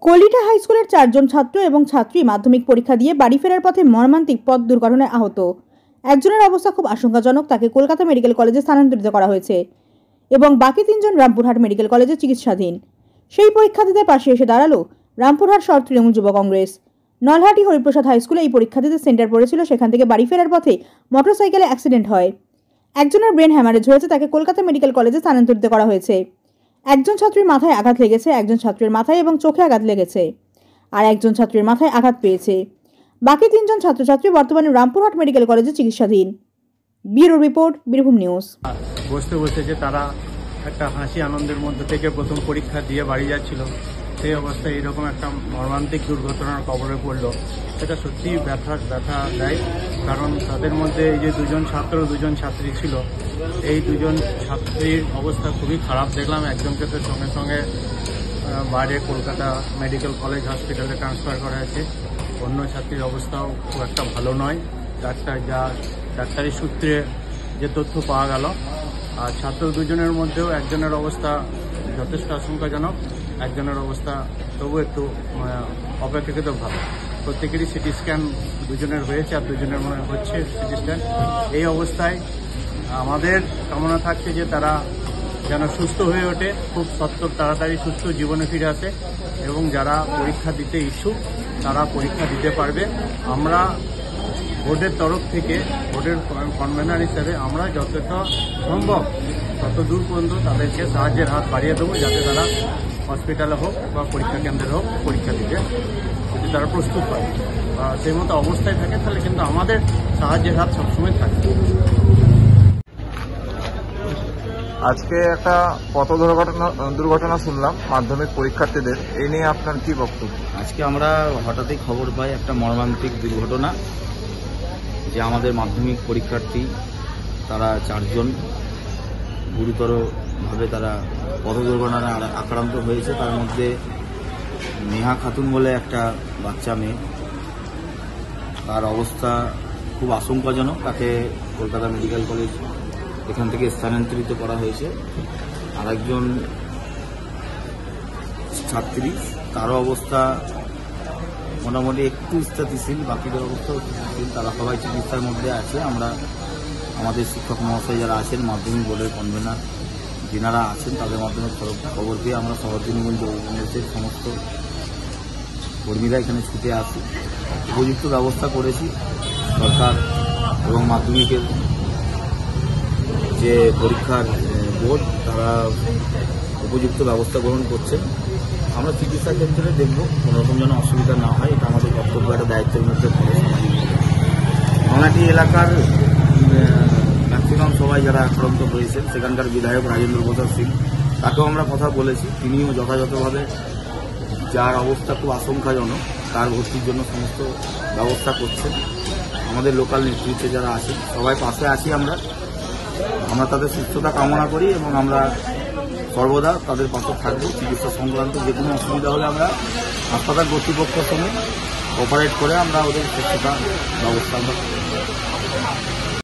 কলিটা high স্কুলের 4 জন ছাত্র এবং ছাত্রী মাধ্যমিক পরীক্ষা দিয়ে বাড়ি ফেরার পথে মর্মান্তিক পথ দুর্ঘটনায় আহত। একজনের অবস্থা খুব আশঙ্কাজনক, তাকে কলকাতা মেডিকেল কলেজে স্থানান্তরিত করা হয়েছে এবং বাকি 3 জন রামপুরহাট মেডিকেল কলেজে চিকিৎসাধীন। সেই পরীক্ষার্থীদের পাশে এসে দাঁড়ালো রামপুরহাট শহর তৃণমূল যুব কংগ্রেস। নলহাটি হরিপ্রসাদ হাই স্কুলে এই পরীক্ষার্থীদের সেন্টার পড়েছিল, সেখান থেকে বাড়ি ফেরার পথে মোটরসাইকেলে অ্যাক্সিডেন্ট হয়। একজনের ব্রেন হ্যামারেজ হয়েছে, তাকে কলকাতা মেডিকেল কলেজে স্থানান্তরিত করা হয়েছে। একজন ছাত্রীর মাথায় আঘাত লেগেছে, একজন ছাত্রীর মাথায় এবং চোখে আঘাত লেগেছে, আর একজন ছাত্রীর মাথায় আঘাত পেয়েছে। বাকি 3 জন ছাত্রছাত্রী বর্তমানে রামপুরহাট মেডিকেল কলেজে চিকিৎসাধীন। Bureau report, Birbhum news. বসেছে তারা একটা হাসি আনন্দের মধ্যে থেকে প্রথম পরীক্ষা দিয়ে বাড়ি যাচ্ছিল, সেই অবস্থায় এরকম একটা মর্মান্তিক দুর্ঘটনার কবলে পড়ল। এটা সত্যিই ব্যথা দেয়, কারণ তাদের মধ্যে এই যে 2 জন ছাত্র 2 জন ছাত্রী ছিল, এই 2 জন ছাত্রীর অবস্থা খুবই খারাপ দেখলাম। একজনকে তো সঙ্গে সঙ্গে বাইরে কলকাতা মেডিকেল কলেজ হসপিটালে ট্রান্সফার করা হয়েছে, অন্য ছাত্রীর অবস্থাও খুব একটা ভালো নয়। ডাক্তারি সূত্রে যে তথ্য পাওয়া গেল, আর ছাত্র 2 জনের মধ্যেও একজনের অবস্থা যথেষ্ট আশঙ্কাজনক, একজনের অবস্থা তবু একটু অপেক্ষাকৃত ভালো। প্রত্যেকেরই সিটি স্ক্যান 2 জনের হয়েছে, আর 2 জনের মনে হচ্ছে সিটি স্ক্যান। এই অবস্থায় আমাদের কামনা থাকছে যে তারা যেন সুস্থ হয়ে ওঠে, খুব তাড়াতাড়ি সুস্থ জীবনে ফিরে আসে, এবং যারা পরীক্ষা দিতে ইচ্ছুক তারা পরীক্ষা দিতে পারবে। আমরা বোর্ডের তরফ থেকে, বোর্ডের কনভেনার হিসেবে আমরা যতটা সম্ভব তত দূর পর্যন্ত তাদেরকে সাহায্যের হাত বাড়িয়ে দেবো, যাতে তারা হসপিটালে হোক বা পরীক্ষা কেন্দ্রে হোক পরীক্ষা দিতে যদি তারা প্রস্তুত হয় বা সেই মতো অবস্থায় থাকে, তাহলে কিন্তু আমাদের সাহায্যের হাত সবসময় থাকবে। আজকে একটা পথ দুর্ঘটনা শুনলাম মাধ্যমিক পরীক্ষার্থীদের, এই নিয়ে আপনার কি বক্তব্য? আজকে আমরা হঠাৎই খবর পাই একটা মর্মান্তিক দুর্ঘটনা, যে আমাদের মাধ্যমিক পরীক্ষার্থী তারা 4 জন গুরুতরভাবে তারা পথ দুর্ঘটনায় আক্রান্ত হয়েছে। তার মধ্যে নেহা খাতুন বলে একটা বাচ্চা মেয়ে, তার অবস্থা খুব আশঙ্কাজনক, তাকে কলকাতা মেডিকেল কলেজ এখান থেকে স্থানান্তরিত করা হয়েছে। আর একজন ছাত্রী, তারও অবস্থা মোটামুটি একটু স্থিতিশীল, বাকিদের অবস্থাও স্থিতিশীল, তারা সবাই চিকিৎসার মধ্যে আছে। আমরা আমাদের শিক্ষক মহাশয় যারা আছেন, মাধ্যমিক বোর্ডের কনভেনার যিনারা আছেন, তাদের মাধ্যমে খবর পেয়ে আমরা শহর তৃণমূল যুব কংগ্রেসের সমস্ত কর্মীরা এখানে ছুটে আসি। উপযুক্ত ব্যবস্থা করেছি সরকার এবং মাধ্যমিকের যে পরীক্ষার বোর্ড, তারা উপযুক্ত ব্যবস্থা গ্রহণ করছেন। আমরা চিকিৎসা ক্ষেত্রে দেখব কোনোরকম যেন অসুবিধা না হয়, এটা আমাদের কর্তব্য, একটা দায়িত্বের মধ্যে পড়ে। নলহাটি এলাকার ম্যাক্সিমাম সবাই যারা আক্রান্ত হয়েছেন, সেখানকার বিধায়ক রাজেন্দ্র প্রসাদ সিং, তাকেও আমরা কথা বলেছি, তিনিও যথাযথভাবে যার অবস্থা খুব আশঙ্কাজনক তার ভর্তির জন্য সমস্ত ব্যবস্থা করছেন। আমাদের লোকাল নেতৃত্বে যারা আছেন সবাই পাশে আছি, আমরা তাদের সুস্থতা কামনা করি এবং আমরা সর্বদা তাদের পাশে থাকবো। চিকিৎসা সংক্রান্ত যে কোনো অসুবিধা হলে আমরা হাসপাতাল কর্তৃপক্ষের সঙ্গে অপারেট করে আমরা ওদের সুস্থতা ব্যবস্থা